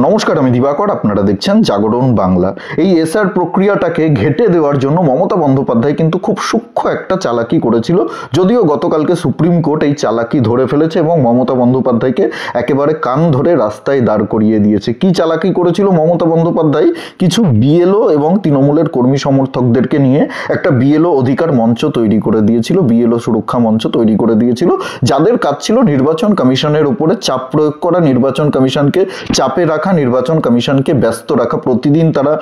নমস্কার, আমি দিবাকর। আপনারা দেখছেন জাগরণ বাংলা। এই এসআর প্রক্রিয়াটাকে ঘেঁটে দেওয়ার জন্য মমতা বন্দ্যোপাধ্যায় কিন্তু খুব সূক্ষ্ম একটা চালাকি করেছিল। যদিও গতকালকে সুপ্রিম কোর্ট এই চালাকি ধরে ফেলেছে এবং মমতা বন্দ্যোপাধ্যায়কে একেবারে কান ধরে রাস্তায় দাঁড় করিয়ে দিয়েছে। কি চালাকি করেছিল মমতা বন্দ্যোপাধ্যায়? কিছু বিএলও এবং তৃণমূলের কর্মী সমর্থকদেরকে নিয়ে একটা বিএলও অধিকার মঞ্চ তৈরি করে দিয়েছিল, বিএলও সুরক্ষা মঞ্চ তৈরি করে দিয়েছিল, যাদের কাজ ছিল নির্বাচন কমিশনের উপরে চাপ প্রয়োগ করা, নির্বাচন কমিশনকে চাপে রাখা, নির্বাচন কমিশনকে ব্যস্ত রাখা। প্রতিদিন তারা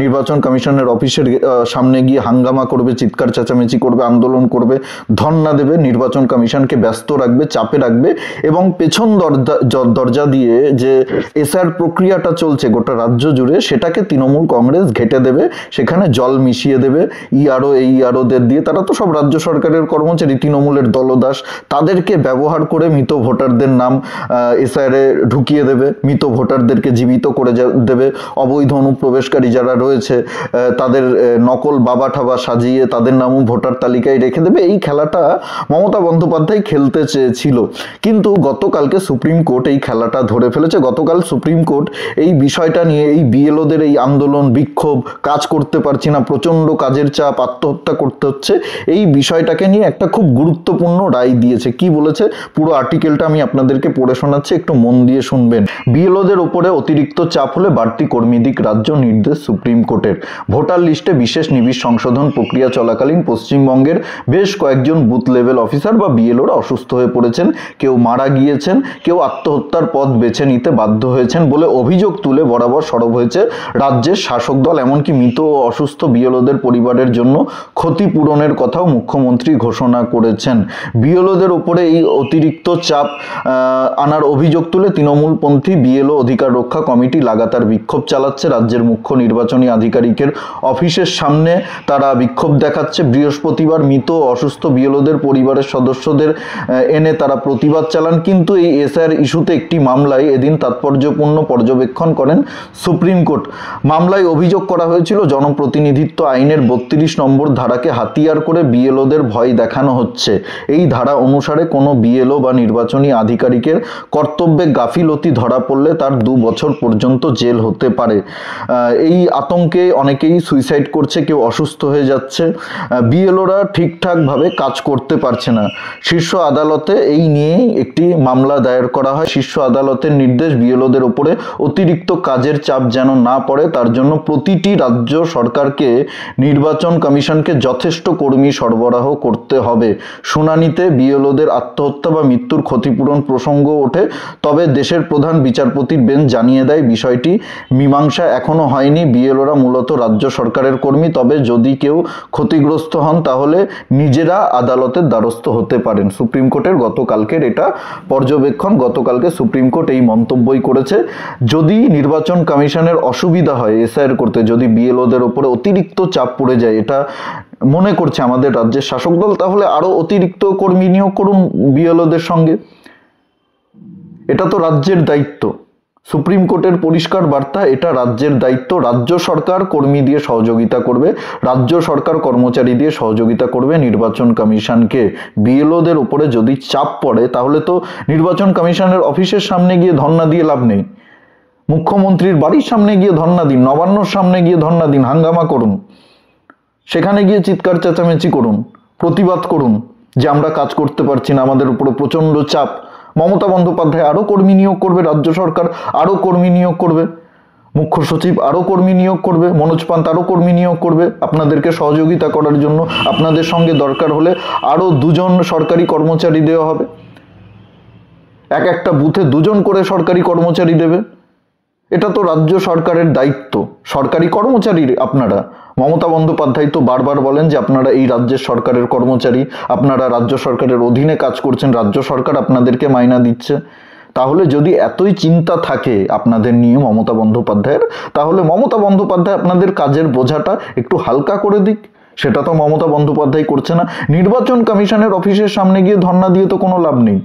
নির্বাচন কমিশনের অফিসের সামনে গিয়ে হাঙ্গামা করবে, চিৎকার চেঁচামেচি করবে, আন্দোলন করবে, ধর্ণা দেবে, নির্বাচন কমিশনকে ব্যস্ত রাখবে, চাপে রাখবে এবং পেছন দরজা দিয়ে যে এসআর প্রক্রিয়াটা চলছে গোটা রাজ্য জুড়ে, সেটাকে তৃণমূল কংগ্রেস ঘেঁটে দেবে, সেখানে জল মিশিয়ে দেবে। ইআরও এই ইআরওদের দিয়ে, তারা তো সব রাজ্য সরকারের কর্মচারী, তৃণমূলের দলদাস, তাদেরকে ব্যবহার করে মৃত ভোটারদের নাম এসআরে ঢুকিয়ে দেবে, মৃত ভোটারদেরকে জীবিত করে দেবে, অবৈধ অনুপ্রবেশকারী যারা রয়েছে তাদের নকল বাবা ঠাবা সাজিয়ে তাদের নামও ভোটার তালিকায় রেখে দেবে। এই খেলাটা মমতা বন্দ্যোপাধ্যায় খেলতে চেয়েছিল, কিন্তু গতকালকে সুপ্রিম কোর্ট এই খেলাটা ধরে ফেলেছে। গতকাল সুপ্রিম কোর্ট এই বিষয়টা নিয়ে, এই বিএলওদের এই আন্দোলন, বিক্ষোভ, কাজ করতে পারছি না, প্রচণ্ড কাজের চাপ, আত্মহত্যা করতে হচ্ছে, এই বিষয়টাকে নিয়ে একটা খুব গুরুত্বপূর্ণ রায় দিয়েছে। কি বলেছে পুরো আর্টিকেলটা আমি আপনাদেরকে পড়ে শোনাচ্ছি, একটু মন দিয়ে শুনবেন। বিএলওদের উপরে অতিরিক্ত চাপ হলে বাড়তি কর্মীদিক রাজ্য, নির্দেশ সুপ্রিম কোর্টের। ভোটার লিস্টে বিশেষ নিবিড় সংশোধন প্রক্রিয়া চলাকালীন পশ্চিমবঙ্গের বেশ কয়েকজন বুথ লেভেল অফিসার বা বিএলওরা অসুস্থ হয়ে পড়েছেন, কেউ মারা গিয়েছেন, কেউ আত্মহত্যার পথ বেছে নিতে বাধ্য হয়েছেন বলে অভিযোগ তুলে বরাবর সরব হয়েছে রাজ্যের শাসক দল। এমনকি মৃত ও অসুস্থ বিএলওদের পরিবারের জন্য ক্ষতিপূরণের কথাও মুখ্যমন্ত্রী ঘোষণা করেছেন। বিএলওদের উপরে এই অতিরিক্ত চাপ আনার অভিযোগ তুলে তৃণমূলপন্থী বিএলও অধিকার রক্ষা কমিটি লাগাতার বিক্ষোভ চালাচ্ছে। রাজ্যের মুখ্য নির্বাচনী আধিকারিকের অফিসের সামনে তারা বিক্ষোভ দেখাচ্ছে। বৃহস্পতিবার মৃত অসুস্থ বিএলওদের পরিবারের সদস্যদের এনে তারা প্রতিবাদ চালান। কিন্তু এই এসআর ইস্যুতে একটি মামলায় এদিন তাৎপর্যপূর্ণ পর্যবেক্ষণ করেন সুপ্রিম কোর্ট। মামলায় অভিযোগ করা হয়েছিল জনপ্রতিনিধিত্ব আইনের 32 নম্বর ধারাকে হাতিয়ার করে বিএলওদের ভয় দেখানো হচ্ছে। এই ধারা অনুসারে কোনো বিএলও বা নির্বাচনী আধিকারিকের কর্তব্যে গাফিলতি ধরা পড়লে তার 2 বছর পর্যন্ত জেল হতে পারে। এই আতঙ্কে অনেকেই সুইসাইড করছে, কেউ অসুস্থ হয়ে যাচ্ছে, বিএলওরা ঠিকঠাকভাবে কাজ করতে পারছে না। শীর্ষ আদালতে এই নিয়েই একটি মামলা দায়ের করা হয়। শীর্ষ আদালতের নির্দেশ, বিএলওদের উপরে অতিরিক্ত কাজের চাপ যেন না পড়ে তার জন্য প্রতিটি রাজ্য সরকারকে নির্বাচন কমিশনকে যথেষ্ট কর্মী সরবরাহ করতে হবে। শুনানিতে বিএলওদের আত্মহত্যা বা মৃত্যুর ক্ষতিপূরণ প্রসঙ্গ ওঠে, তবে দেশের প্রধান বিচারপতির বেঞ্চ জানিয়ে দেয় বিষয়টি মীমাংসা এখনো হয়নি। বিএলওরা মূলত রাজ্য সরকারের কর্মী, তবে যদি কেউ ক্ষতিগ্রস্ত হন তাহলে নিজেরা আদালতের দ্বারস্থ হতে পারেন। সুপ্রিম কোর্টের গতকালকের এটা পর্যবেক্ষণ। গতকালকে সুপ্রিম কোর্ট এই মন্তব্যই করেছে। যদি নির্বাচন কমিশনের অসুবিধা হয় এসআইআর করতে, যদি বিএলওদের ওপরে অতিরিক্ত চাপ পড়ে যায়, এটা মনে করছে আমাদের রাজ্যের শাসক দল, তাহলে আরো অতিরিক্ত কর্মী নিয়োগ করুন বিএলওদের সঙ্গে। এটা তো রাজ্যের দায়িত্ব। সুপ্রিম কোর্টের পরিষ্কার বার্তা, এটা রাজ্যের দায়িত্ব। রাজ্য সরকার কর্মী দিয়ে সহযোগিতা করবে, রাজ্য সরকার কর্মচারী দিয়ে সহযোগিতা করবে নির্বাচন কমিশনকে। বিএলওদের উপরে যদি চাপ পড়ে তাহলে তো নির্বাচন কমিশনের অফিসের সামনে গিয়ে ধর্ণা দিয়ে লাভ নেই। মুখ্যমন্ত্রীর বাড়ির সামনে গিয়ে ধর্ণা দিন, নবান্নর সামনে গিয়ে ধর্ণা দিন, হাঙ্গামা করুন, সেখানে গিয়ে চিৎকার চেঁচামেচি করুন, প্রতিবাদ করুন যে আমরা কাজ করতে পারছি না, আমাদের উপরে প্রচণ্ড চাপ। মমতা বন্দ্যোপাধ্যায় আরও কর্মী নিয়োগ করবে, রাজ্য সরকার আরও কর্মী নিয়োগ করবে, মুখ্য সচিব আরও কর্মী নিয়োগ করবে, মনোজ পান্ত আরও কর্মী নিয়োগ করবে আপনাদেরকে সহযোগিতা করার জন্য। আপনাদের সঙ্গে দরকার হলে আরও 2 জন সরকারি কর্মচারী দেওয়া হবে, এক একটা বুথে 2 জন করে সরকারি কর্মচারী দেবে। এটা তো রাজ্য সরকারের দায়িত্ব, সরকারি কর্মচারী আপনারা। মমতা বন্দ্যোপাধ্যায় তো বারবার বলেন যে আপনারা এই রাজ্যের সরকারের কর্মচারী, আপনারা রাজ্য সরকারের অধীনে কাজ করছেন, রাজ্য সরকার আপনাদেরকে মাইনা দিচ্ছে। তাহলে যদি এতই চিন্তা থাকে আপনাদের নিয়ে মমতা বন্দ্যোপাধ্যায়ের, তাহলে মমতা বন্দ্যোপাধ্যায় আপনাদের কাজের বোঝাটা একটু হালকা করে দিক। সেটা তো মমতা বন্দ্যোপাধ্যায় করছে না। নির্বাচন কমিশনের অফিসের সামনে গিয়ে ধর্ণা দিয়ে তো কোনো লাভ নেই।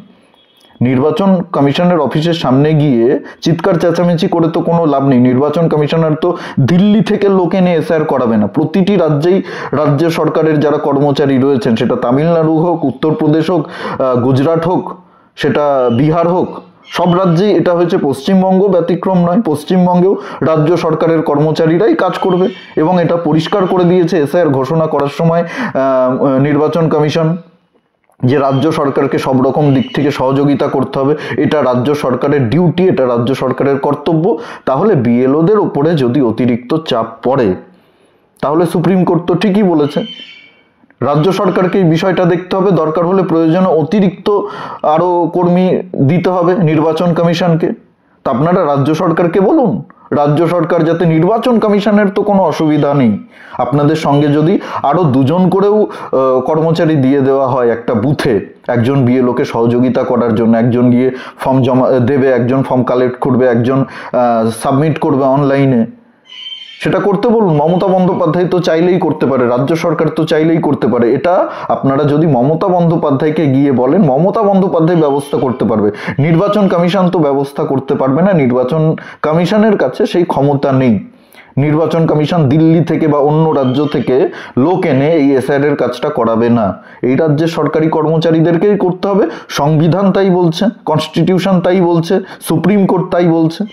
নির্বাচন কমিশনের অফিসের সামনে গিয়ে চিৎকার চেঁচামেচি করে তো কোনো লাভ নেই। নির্বাচন কমিশনার তো দিল্লি থেকে লোক এনে এসআইআর করাবে না। প্রতিটি রাজ্যেই রাজ্য সরকারের যারা কর্মচারী রয়েছেন, সেটা তামিলনাড়ু হোক, উত্তরপ্রদেশ হোক, গুজরাট হোক, সেটা বিহার হোক, সব রাজ্যেই এটা হয়েছে, পশ্চিমবঙ্গ ব্যতিক্রম নয়। পশ্চিমবঙ্গেও রাজ্য সরকারের কর্মচারীরাই কাজ করবে এবং এটা পরিষ্কার করে দিয়েছে এসআইআর ঘোষণা করার সময় নির্বাচন কমিশন, যে রাজ্য সরকারকে সব রকম দিক থেকে সহযোগিতা করতে হবে, এটা রাজ্য সরকারের ডিউটি, এটা রাজ্য সরকারের কর্তব্য। তাহলে বিএলওদের ওপরে যদি অতিরিক্ত চাপ পড়ে, তাহলে সুপ্রিম কোর্ট তো ঠিকই বলেছে, রাজ্য সরকারকে এই বিষয়টা দেখতে হবে, দরকার হলে প্রয়োজনে অতিরিক্ত আরও কর্মী দিতে হবে নির্বাচন কমিশনকে। তা আপনারা রাজ্য সরকারকে বলুন, রাজ্য সরকার যাতে, নির্বাচন কমিশনের তো কোনো অসুবিধা নেই, আপনাদের সঙ্গে যদি আরও 2 জন করেও কর্মচারী দিয়ে দেওয়া হয় একটা বুথে, একজন বিএলওকে সহযোগিতা করার জন্য, একজন গিয়ে ফর্ম জমা দেবে, একজন ফর্ম কালেক্ট করবে, একজন সাবমিট করবে অনলাইনে, সেটা করতে বলুন। মমতা বন্দ্যোপাধ্যায় তো চাইলেই করতে পারে, রাজ্য সরকার তো চাইলেই করতে পারে। এটা আপনারা যদি মমতা বন্দ্যোপাধ্যায়কে গিয়ে বলেন, মমতা বন্দ্যোপাধ্যায় ব্যবস্থা করতে পারবে, নির্বাচন কমিশন তো ব্যবস্থা করতে পারবে না। নির্বাচন কমিশনের কাছে সেই ক্ষমতা নেই। নির্বাচন কমিশন দিল্লি থেকে বা অন্য রাজ্য থেকে লোক এনে এই এসআইআর এর কাজটা করাবে না, এই রাজ্যের সরকারি কর্মচারীদেরকেই করতে হবে। সংবিধান তাই বলছে, কনস্টিটিউশন তাই বলছে, সুপ্রিম কোর্ট তাই বলছে।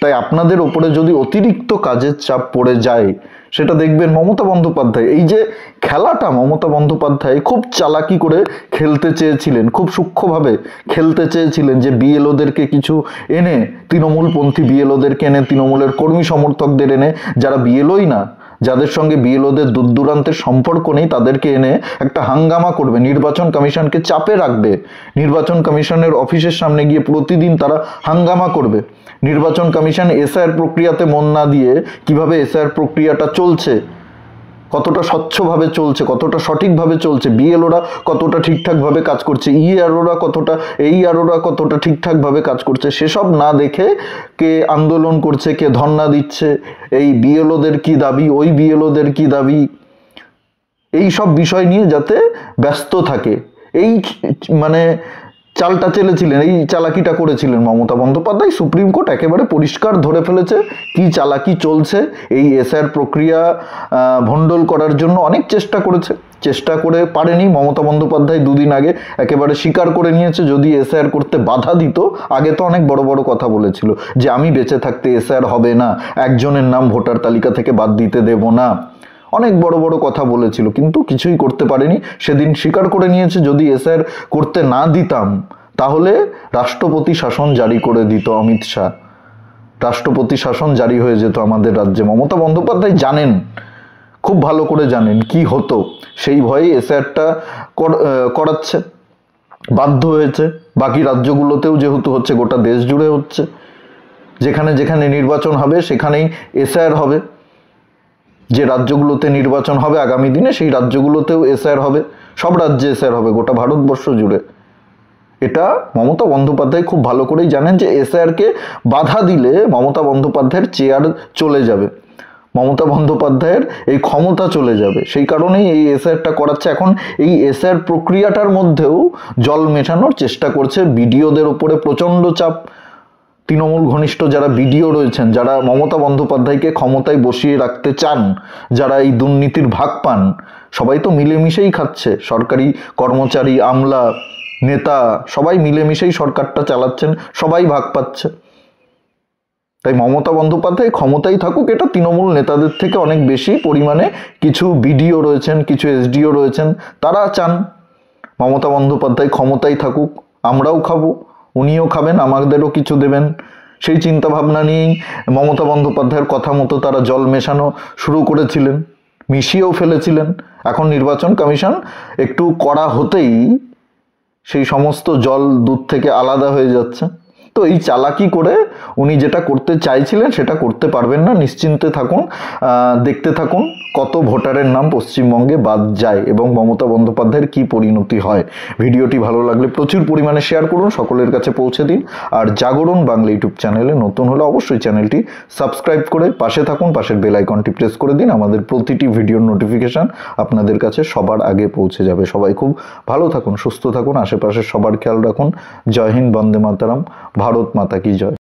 তাই আপনাদের ওপরে যদি অতিরিক্ত কাজের চাপ পড়ে যায়, সেটা দেখবেন মমতা বন্দ্যোপাধ্যায়, এই যে খেলাটা মমতা বন্দ্যোপাধ্যায় খুব চালাকি করে খেলতে চেয়েছিলেন, খুব সূক্ষ্মভাবে খেলতে চেয়েছিলেন, যে বিএলওদেরকে কিছু এনে, তৃণমূলপন্থী বিএলওদেরকে এনে, তৃণমূলের কর্মী সমর্থকদের এনে, যারা বিএলওই না, যাদের সঙ্গে বিএলওদের দূর দূরান্তের সম্পর্ক নেই, তাদেরকে এনে একটা হাঙ্গামা করবে, নির্বাচন কমিশনকে চাপে রাখবে, নির্বাচন কমিশনের অফিসের সামনে গিয়ে প্রতিদিন তারা হাঙ্গামা করবে। নির্বাচন কমিশন এসআইআর প্রক্রিয়াতে মন না দিয়ে কিভাবে এসআইআর প্রক্রিয়াটা চলছে, কতটা স্বচ্ছভাবে চলছে, কতটা সঠিকভাবে চলছে, বিএলওরা কতটা ঠিকঠাকভাবে কাজ করছে, এইআরওরা কতটা ঠিকঠাকভাবে কাজ করছে, সেসব না দেখে কে আন্দোলন করছে, কে ধর্ণা দিচ্ছে, এই বিএলওদের কি দাবি, ওই বিএলওদের কি দাবি, এই সব বিষয় নিয়ে যাতে ব্যস্ত থাকে, এই মানে চালটা চেলেছিলেন, এই চালাকিটা করেছিলেন মমতা বন্দ্যোপাধ্যায়। সুপ্রিম কোর্ট একেবারে পরিষ্কার ধরে ফেলেছে কি চালাকি চলছে। এই এসআইআর প্রক্রিয়া ভণ্ডল করার জন্য অনেক চেষ্টা করেছে, চেষ্টা করে পারেনি। মমতা বন্দ্যোপাধ্যায় 2 দিন আগে একেবারে স্বীকার করে নিয়েছে, যদি এসআইআর করতে বাধা দিত, আগে তো অনেক বড় বড় কথা বলেছিল যে আমি বেঁচে থাকতে এসআইআর হবে না, একজনের নাম ভোটার তালিকা থেকে বাদ দিতে দেব না, অনেক বড় বড় কথা বলেছিল, কিন্তু কিছুই করতে পারেনি। সেদিন স্বীকার করে নিয়েছে, যদি এসআইআর করতে না দিতাম তাহলে রাষ্ট্রপতি শাসন জারি করে দিত অমিত শাহ, রাষ্ট্রপতি শাসন জারি হয়ে যেত আমাদের রাজ্যে। মমতা বন্দ্যোপাধ্যায় জানেন, খুব ভালো করে জানেন কি হতো, সেই ভয়েই এসআইআরটা করাচ্ছে, বাধ্য হয়েছে। বাকি রাজ্যগুলোতেও যেহেতু হচ্ছে, গোটা দেশ জুড়ে হচ্ছে, যেখানে যেখানে নির্বাচন হবে সেখানেই এসআইআর হবে, যে রাজ্যগুলোতে নির্বাচন হবে আগামী দিনে সেই রাজ্যগুলোতেও এসআইআর হবে, সব রাজ্যে এসআইআর হবে, গোটা ভারতবর্ষ জুড়ে। এটা মমতা বন্দ্যোপাধ্যায় খুব ভালো করেই জানেন যে এসআইআরকে বাধা দিলে মমতা বন্দ্যোপাধ্যায়ের চেয়ার চলে যাবে, মমতা বন্দ্যোপাধ্যায়ের এই ক্ষমতা চলে যাবে, সেই কারণেই এই এসআইআরটা করাচ্ছে। এখন এই এসআইআর প্রক্রিয়াটার মধ্যেও জল মেশানোর চেষ্টা করছে, বিডিওদের উপরে প্রচণ্ড চাপ। তৃণমূল ঘনিষ্ঠ যারা বিডিও রয়েছেন, যারা মমতা বন্দ্যোপাধ্যায়কে ক্ষমতায় বসিয়ে রাখতে চান, যারা এই দুর্নীতির ভাগ পান, সবাই তো মিলেমিশেই খাচ্ছে, সরকারি কর্মচারী, আমলা, নেতা সবাই মিলেমিশেই সরকারটা চালাচ্ছেন, সবাই ভাগ পাচ্ছে। তাই মমতা বন্দ্যোপাধ্যায় ক্ষমতায় থাকুক, এটা তৃণমূল নেতাদের থেকে অনেক বেশি পরিমাণে কিছু বিডিও রয়েছেন, কিছু এসডিও রয়েছেন, তারা চান মমতা বন্দ্যোপাধ্যায় ক্ষমতায় থাকুক, আমরাও খাবো, উনিও খাবেন, আমাদেরও কিছু দেবেন। সেই চিন্তা ভাবনা নিয়েই মমতা বন্দ্যোপাধ্যায়ের কথা মতো তারা জল মেশানো শুরু করেছিলেন, মিশিয়েও ফেলেছিলেন। এখন নির্বাচন কমিশন একটু কড়া হতেই সেই সমস্ত জল দুধ থেকে আলাদা হয়ে যাচ্ছে। তো এই চালাকি করে উনি যেটা করতে চাইছিলেন সেটা করতে পারবেন না, নিশ্চিন্তে থাকুন, দেখতে থাকুন কত ভোটারের নাম পশ্চিমবঙ্গে বাদ যায় এবং মমতা বন্দ্যোপাধ্যায়ের কি পরিণতি হয়। ভিডিওটি ভালো লাগলে প্রচুর পরিমাণে শেয়ার করুন, সকলের কাছে পৌঁছে দিন। আর জাগরণ বাংলা ইউটিউব চ্যানেলে নতুন হলে অবশ্যই চ্যানেলটি সাবস্ক্রাইব করে পাশে থাকুন, পাশের বেল আইকনটি প্রেস করে দিন, আমাদের প্রতিটি ভিডিওর নোটিফিকেশান আপনাদের কাছে সবার আগে পৌঁছে যাবে। সবাই খুব ভালো থাকুন, সুস্থ থাকুন, আশেপাশের সবার খেয়াল রাখুন। জয় হিন্দ, বন্দে মাতরম, ভারত মাতা কি জয়।